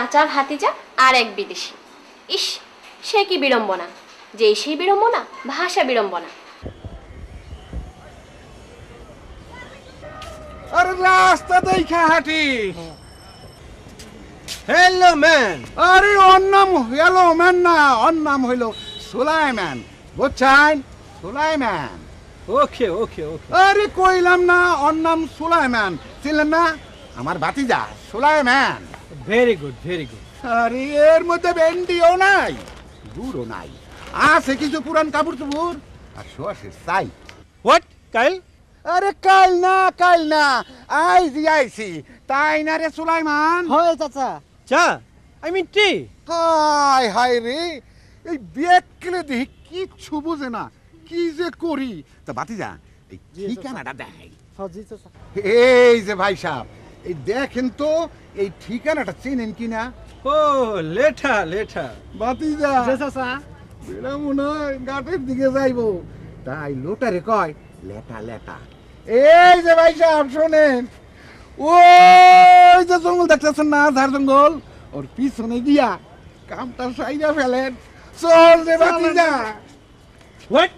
চাচা ভাতিজা আর এক বিদেশি। ইস, সে কি বিড়ম্বনা! যেই সেই বিড়ম্বনা, ভাষা বিড়ম্বনা। আরে রাস্তা দেখা হাঁটি। Hello man. আরে ওর নাম হ্যালো ম্যান না, ওর নাম হইল সুলাইমান, বুঝছেন? সুলাইমান। ওকে ওকে ওকে। আরে কইলাম না ওর নাম সুলাইমান, ছিলেন না? আমার ভাতিজা Sulaiman. Very good very good. আরে এর মধ্যে ভেন্ডিও নাই, গুড়ও নাই, আছে কিছু পুরান কাপড় চোপড় আর সোয়াশের চাই। হোয়াট কাইল? আরে কাল না আইছি, তাই না রে সুলাইমান? হয় চাচা। চা আই মিন টি। হায় হায় রে, এই ব্যাগ কেলে দেখি কিচ্ছু বুঝে না, কি যে করি। তা ভাতিজা এই ঠিকানাটা দেয়। জি চাচা। এই যে ভাই সাহেব, এই দেখেন তো এই ঠিকানাটা চেনেন কিনা? ও লেঠা লেঠা। ভাতিজা জি চাচা। বেড়া মনে হয় ঘাটের দিকে যাইবো, তাই লোটারে কয় লেটা লেটা। এই যে ভাই সাহেব শোনেন, ওই যে জঙ্গল দেখতেছেন না, ঝাড় জঙ্গল, ওর পিছনে দিয়া কামটা সাইডা ফেলেন। চল রে ভাতিজা। হোয়াট?